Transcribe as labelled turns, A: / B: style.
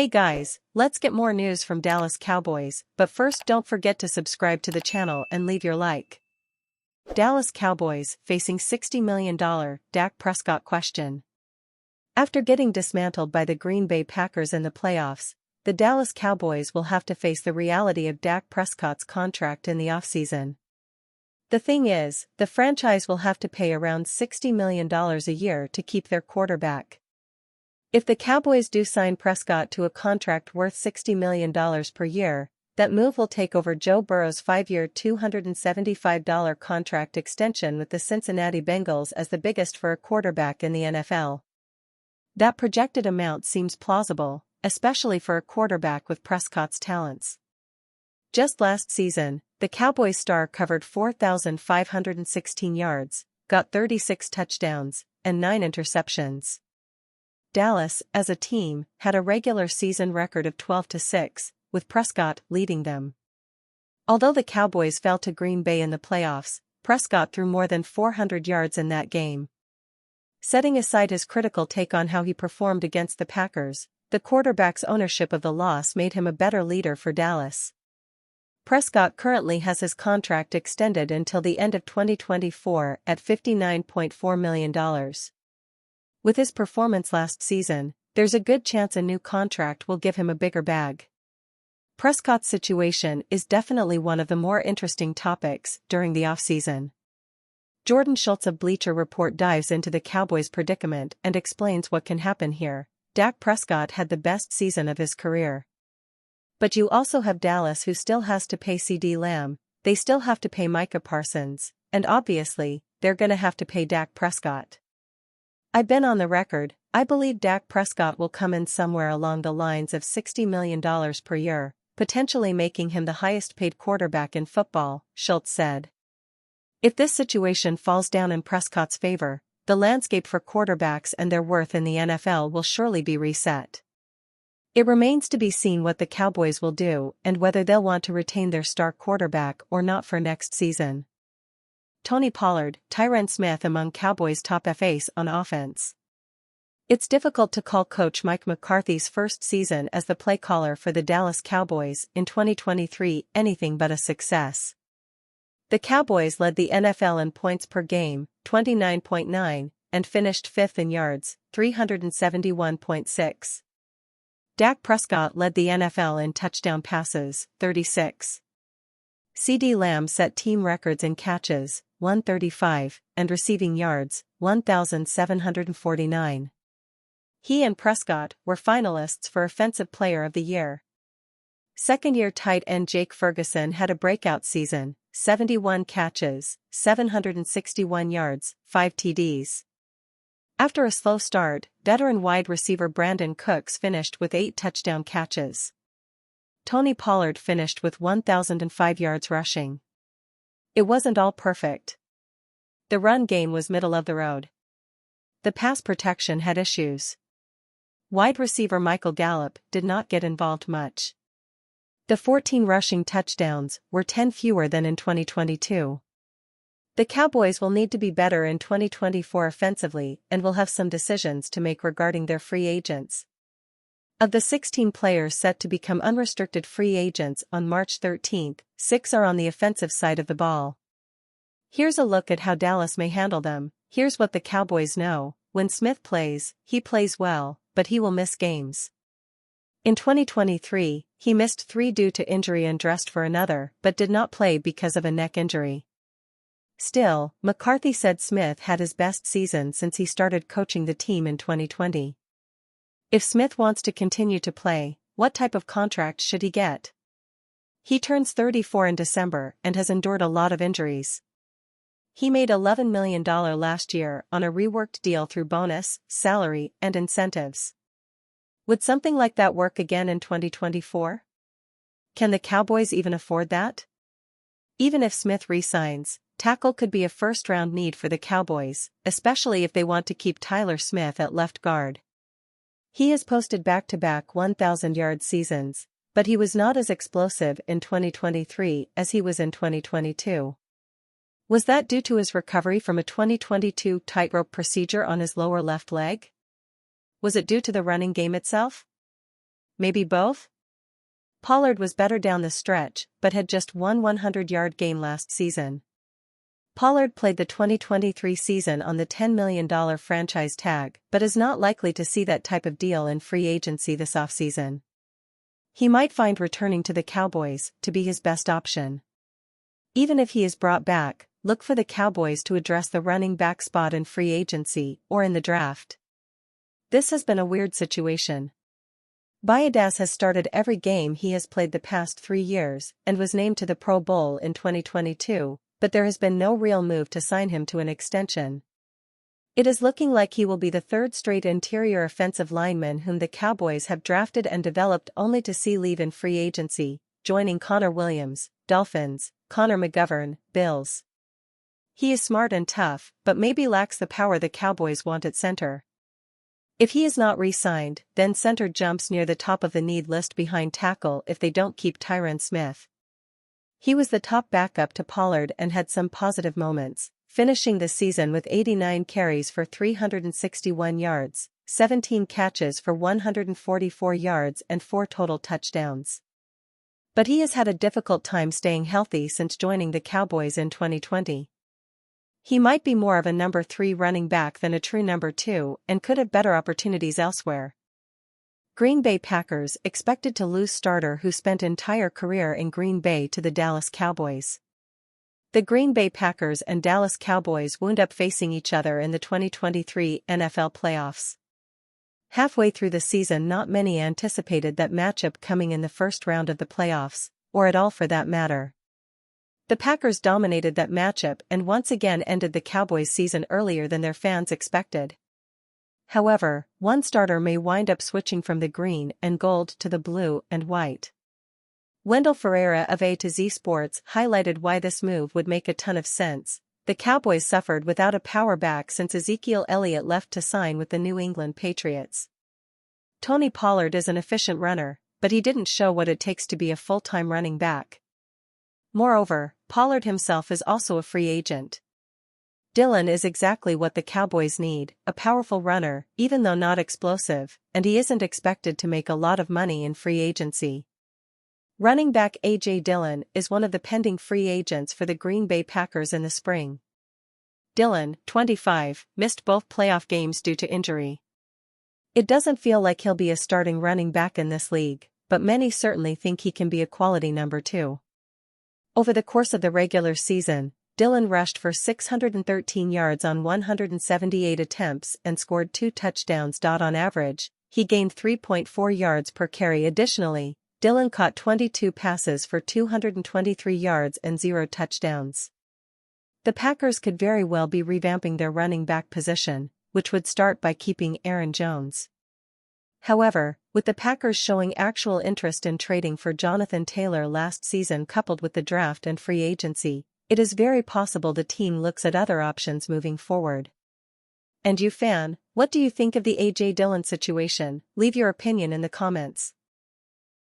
A: Hey guys, let's get more news from Dallas Cowboys, but first don't forget to subscribe to the channel and leave your like. Dallas Cowboys facing $60 million Dak Prescott question. After getting dismantled by the Green Bay Packers in the playoffs, the Dallas Cowboys will have to face the reality of Dak Prescott's contract in the offseason. The thing is, the franchise will have to pay around $60 million a year to keep their quarterback. If the Cowboys do sign Prescott to a contract worth $60 million per year, that move will take over Joe Burrow's 5-year $275 contract extension with the Cincinnati Bengals as the biggest for a quarterback in the NFL. That projected amount seems plausible, especially for a quarterback with Prescott's talents. Just last season, the Cowboys star covered 4,516 yards, got 36 touchdowns, and 9 interceptions. Dallas, as a team, had a regular season record of 12-6, with Prescott leading them. Although the Cowboys fell to Green Bay in the playoffs, Prescott threw more than 400 yards in that game. Setting aside his critical take on how he performed against the Packers, the quarterback's ownership of the loss made him a better leader for Dallas. Prescott currently has his contract extended until the end of 2024 at $59.4 million. With his performance last season, there's a good chance a new contract will give him a bigger bag. Prescott's situation is definitely one of the more interesting topics during the offseason. Jordan Schultz of Bleacher Report dives into the Cowboys' predicament and explains what can happen here. Dak Prescott had the best season of his career. But you also have Dallas, who still has to pay CeeDee Lamb, they still have to pay Micah Parsons, and obviously, they're gonna have to pay Dak Prescott. I've been on the record, I believe Dak Prescott will come in somewhere along the lines of $60 million per year, potentially making him the highest-paid quarterback in football, Schultz said. If this situation falls down in Prescott's favor, the landscape for quarterbacks and their worth in the NFL will surely be reset. It remains to be seen what the Cowboys will do and whether they'll want to retain their star quarterback or not for next season. Tony Pollard, Tyron Smith among Cowboys' top FAs on offense. It's difficult to call coach Mike McCarthy's first season as the play caller for the Dallas Cowboys in 2023 anything but a success. The Cowboys led the NFL in points per game, 29.9, and finished fifth in yards, 371.6. Dak Prescott led the NFL in touchdown passes, 36. CeeDee Lamb set team records in catches, 135, and receiving yards, 1,749. He and Prescott were finalists for Offensive Player of the Year. Second-year tight end Jake Ferguson had a breakout season, 71 catches, 761 yards, 5 TDs. After a slow start, veteran wide receiver Brandon Cooks finished with 8 touchdown catches. Tony Pollard finished with 1,005 yards rushing. It wasn't all perfect. The run game was middle of the road. The pass protection had issues. Wide receiver Michael Gallup did not get involved much. The 14 rushing touchdowns were 10 fewer than in 2022. The Cowboys will need to be better in 2024 offensively and will have some decisions to make regarding their free agents. Of the 16 players set to become unrestricted free agents on March 13, 6 are on the offensive side of the ball. Here's a look at how Dallas may handle them. Here's what the Cowboys know: when Smith plays, he plays well, but he will miss games. In 2023, he missed 3 due to injury and dressed for another, but did not play because of a neck injury. Still, McCarthy said Smith had his best season since he started coaching the team in 2020. If Smith wants to continue to play, what type of contract should he get? He turns 34 in December and has endured a lot of injuries. He made $11 million last year on a reworked deal through bonus, salary, and incentives. Would something like that work again in 2024? Can the Cowboys even afford that? Even if Smith re-signs, tackle could be a first-round need for the Cowboys, especially if they want to keep Tyler Smith at left guard. He has posted back-to-back 1,000-yard seasons, but he was not as explosive in 2023 as he was in 2022. Was that due to his recovery from a 2022 tightrope procedure on his lower left leg? Was it due to the running game itself? maybe both? Pollard was better down the stretch, but had just one 100-yard game last season. Pollard played the 2023 season on the $10 million franchise tag, but is not likely to see that type of deal in free agency this offseason. He might find returning to the Cowboys to be his best option. Even if he is brought back, look for the Cowboys to address the running back spot in free agency or in the draft. This has been a weird situation. Biadasz has started every game he has played the past 3 years and was named to the Pro Bowl in 2022, but there has been no real move to sign him to an extension. It is looking like he will be the third straight interior offensive lineman whom the Cowboys have drafted and developed only to see leave in free agency, joining Connor Williams, Dolphins, Connor McGovern, Bills. He is smart and tough, but maybe lacks the power the Cowboys want at center. If he is not re-signed, then center jumps near the top of the need list behind tackle if they don't keep Tyron Smith. He was the top backup to Pollard and had some positive moments, finishing the season with 89 carries for 361 yards, 17 catches for 144 yards and 4 total touchdowns. But he has had a difficult time staying healthy since joining the Cowboys in 2020. He might be more of a number 3 running back than a true number 2 and could have better opportunities elsewhere. Green Bay Packers expected to lose starter who spent entire career in Green Bay to the Dallas Cowboys. The Green Bay Packers and Dallas Cowboys wound up facing each other in the 2023 NFL playoffs. Halfway through the season, not many anticipated that matchup coming in the first round of the playoffs, or at all for that matter. The Packers dominated that matchup and once again ended the Cowboys' season earlier than their fans expected. However, one starter may wind up switching from the green and gold to the blue and white. Wendell Ferreira of A to Z Sports highlighted why this move would make a ton of sense. The Cowboys suffered without a power back since Ezekiel Elliott left to sign with the New England Patriots. Tony Pollard is an efficient runner, but he didn't show what it takes to be a full-time running back. Moreover, Pollard himself is also a free agent. Dillon is exactly what the Cowboys need, a powerful runner, even though not explosive, and he isn't expected to make a lot of money in free agency. Running back A.J. Dillon is one of the pending free agents for the Green Bay Packers in the spring. Dillon, 25, missed both playoff games due to injury. It doesn't feel like he'll be a starting running back in this league, but many certainly think he can be a quality number 2. Over the course of the regular season, Dillon rushed for 613 yards on 178 attempts and scored 2 touchdowns. On average, he gained 3.4 yards per carry. Additionally, Dillon caught 22 passes for 223 yards and 0 touchdowns. The Packers could very well be revamping their running back position, which would start by keeping Aaron Jones. However, with the Packers showing actual interest in trading for Jonathan Taylor last season coupled with the draft and free agency, it is very possible the team looks at other options moving forward. And you fan, what do you think of the A.J. Dillon situation? Leave your opinion in the comments.